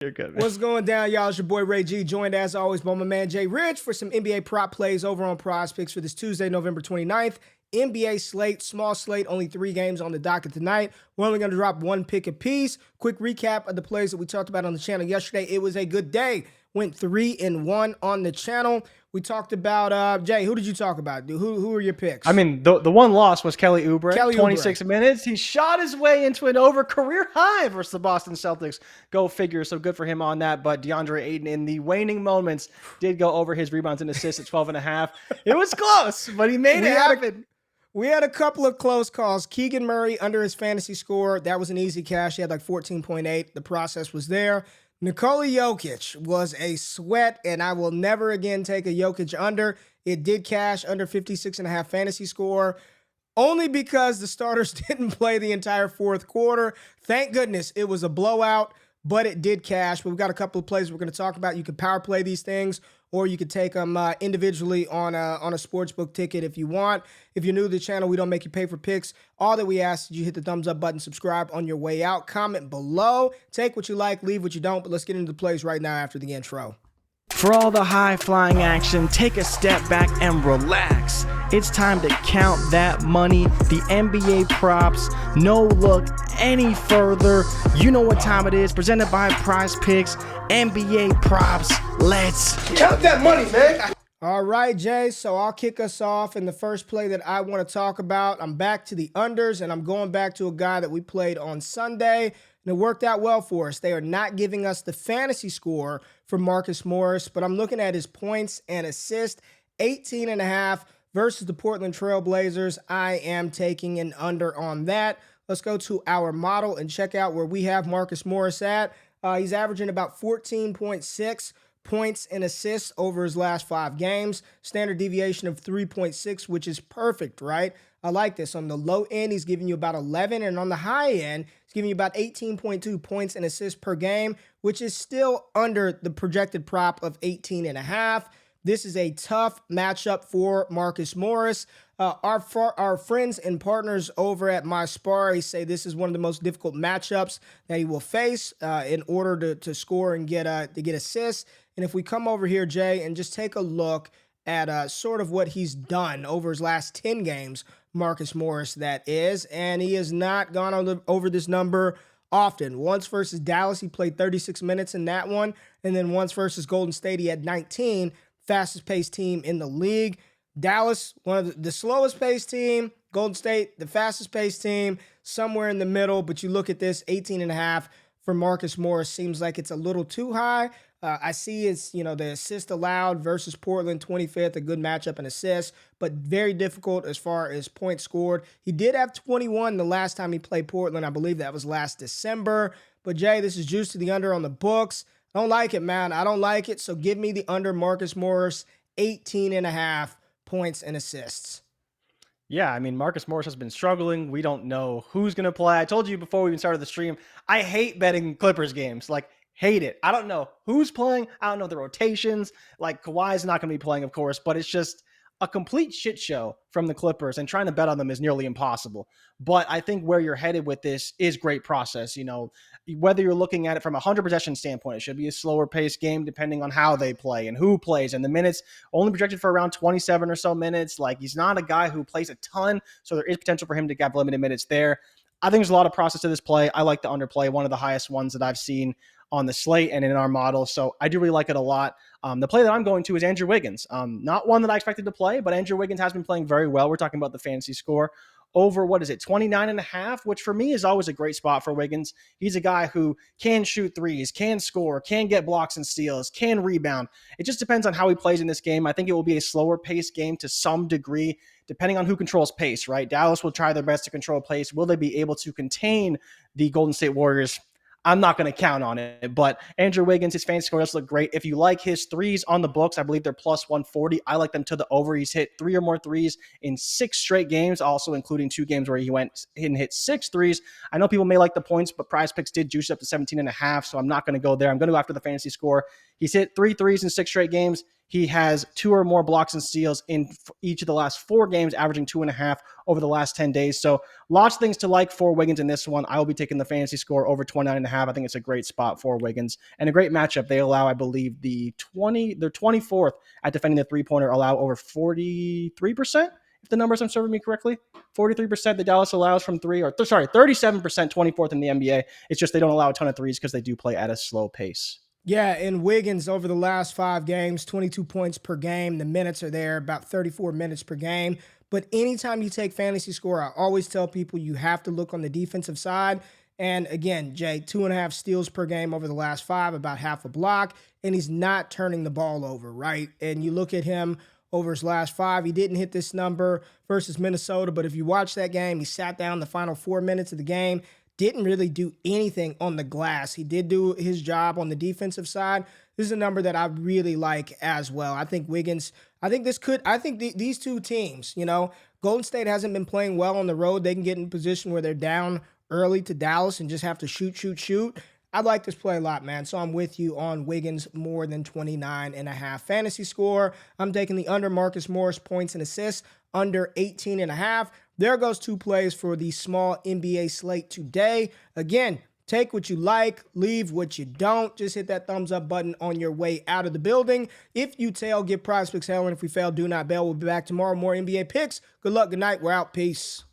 You're good, man. What's going down, y'all? It's your boy Ray G, joined as always by my man Jay Rich for some NBA prop plays over on PrizePicks for this Tuesday, November 29th. NBA slate, small slate, only 3 games on the docket tonight. We're only going to drop 1 pick apiece. Quick recap of the plays that we talked about on the channel yesterday. It was a good day. Went 3-1 on the channel. We talked about, Jay, who did you talk about? Who are your picks? I mean, the one loss was Kelly Oubre. Kelly 26 Oubre. minutes. He shot his way into an over career high versus the Boston Celtics. Go figure. So good for him on that. But DeAndre Ayton in the waning moments did go over his rebounds and assists at 12.5. It was close, but he made it happen. We had a couple of close calls. Keegan Murray under his fantasy score. That was an easy cash. He had like 14.8. The process was there. Nikola Jokic was a sweat, and I will never again take a Jokic under. It did cash under 56.5 fantasy score, only because the starters didn't play the entire fourth quarter. Thank goodness it was a blowout, but it did cash. But we've got a couple of plays we're going to talk about. You can power play these things, or you could take them individually on a sportsbook ticket if you want. If you're new to the channel, we don't make you pay for picks. All that we ask is you hit the thumbs up button, subscribe on your way out, comment below. Take what you like, leave what you don't, but let's get into the plays right now after the intro. For all the high-flying action, take a step back and relax. It's time to count that money, the NBA props. No look any further. You know what time it is. Presented by PrizePicks, NBA props. Let's count that money, man. All right, Jay, so I'll kick us off in the first play that I want to talk about. I'm back to the unders, and I'm going back to a guy that we played on Sunday, and it worked out well for us. They are not giving us the fantasy score for Marcus Morris, but I'm looking at his points and assists, 18.5 versus the Portland Trail Blazers. I am taking an under on that. Let's go to our model and check out where we have Marcus Morris at. He's averaging about 14.6 points and assists over his last 5 games. Standard deviation of 3.6, which is perfect, right? I like this. On the low end, he's giving you about 11, and on the high end, he's giving you about 18.2 points and assists per game, which is still under the projected prop of 18.5. This is a tough matchup for Marcus Morris. Our friends and partners over at MySpari say this is one of the most difficult matchups that he will face in order to score and get assists. And if we come over here, Jay, and just take a look at sort of what he's done over his last 10 games, Marcus Morris, that is, and he has not gone over this number often. Once versus Dallas, he played 36 minutes in that one, and then once versus Golden State, he had 19, fastest paced team in the league. Dallas, one of the slowest paced team. Golden State, the fastest paced team, somewhere in the middle. But you look at this, 18.5 for Marcus Morris seems like it's a little too high. I see it's, the assist allowed versus Portland, 25th, a good matchup and assists, but very difficult as far as points scored. He did have 21 the last time he played Portland. I believe that was last December. But Jay, this is juice to the under on the books. I don't like it, man. I don't like it. So give me the under Marcus Morris, 18.5 points and assists. Yeah, I mean, Marcus Morris has been struggling. We don't know who's going to play. I told you before we even started the stream, I hate betting Clippers games. Hate it. I don't know who's playing. I don't know the rotations. Kawhi's not going to be playing, of course, but it's just a complete shit show from the Clippers, and trying to bet on them is nearly impossible. But I think where you're headed with this is great process. Whether you're looking at it from a 100 possession standpoint, it should be a slower paced game depending on how they play and who plays. And the minutes only projected for around 27 or so minutes. He's not a guy who plays a ton, so there is potential for him to have limited minutes there. I think there's a lot of process to this play. I like the underplay, one of the highest ones that I've seen on the slate and in our model. So I do really like it a lot. The play that I'm going to is Andrew Wiggins. Not one that I expected to play, but Andrew Wiggins has been playing very well. We're talking about the fantasy score over, 29.5, which for me is always a great spot for Wiggins. He's a guy who can shoot threes, can score, can get blocks and steals, can rebound. It just depends on how he plays in this game. I think it will be a slower paced game to some degree, depending on who controls pace, right? Dallas will try their best to control pace. Will they be able to contain the Golden State Warriors? I'm not going to count on it, but Andrew Wiggins, his fantasy score does look great. If you like his threes on the books, I believe they're plus 140. I like them to the over. He's hit 3 or more threes in 6 straight games, also including 2 games where he went and hit 6 threes. I know people may like the points, but PrizePicks did juice up to 17.5, so I'm not going to go there. I'm going to go after the fantasy score. He's hit 3 threes in 6 straight games. He has 2 or more blocks and steals in each of the last 4 games, averaging 2.5 over the last 10 days. So lots of things to like for Wiggins in this one. I will be taking the fantasy score over 29.5. I think it's a great spot for Wiggins and a great matchup. They allow, I believe, they're 24th at defending the three-pointer, allow over 43%. If the numbers I'm serving me correctly, 43% the Dallas allows from three, or 37%, 24th in the NBA. It's just they don't allow a ton of threes because they do play at a slow pace. Yeah, and Wiggins over the last 5 games, 22 points per game. The minutes are there, about 34 minutes per game. But anytime you take fantasy score, I always tell people you have to look on the defensive side. And again, Jay, 2.5 steals per game over the last 5, about half a block, and he's not turning the ball over, right? And you look at him over his last 5, he didn't hit this number versus Minnesota, but if you watch that game, he sat down the final 4 minutes of the game, didn't really do anything on the glass. He did do his job on the defensive side. This is a number that I really like as well. I think Wiggins, these two teams, Golden State hasn't been playing well on the road. They can get in a position where they're down early to Dallas and just have to shoot. I like this play a lot, man. So I'm with you on Wiggins more than 29.5 fantasy score. I'm taking the under Marcus Morris points and assists, under 18.5. There goes 2 plays for the small NBA slate today. Again, take what you like, leave what you don't. Just hit that thumbs up button on your way out of the building. If you tail, give PrizePicks hell, and if we fail, do not bail. We'll be back tomorrow. More NBA picks. Good luck, good night. We're out. Peace.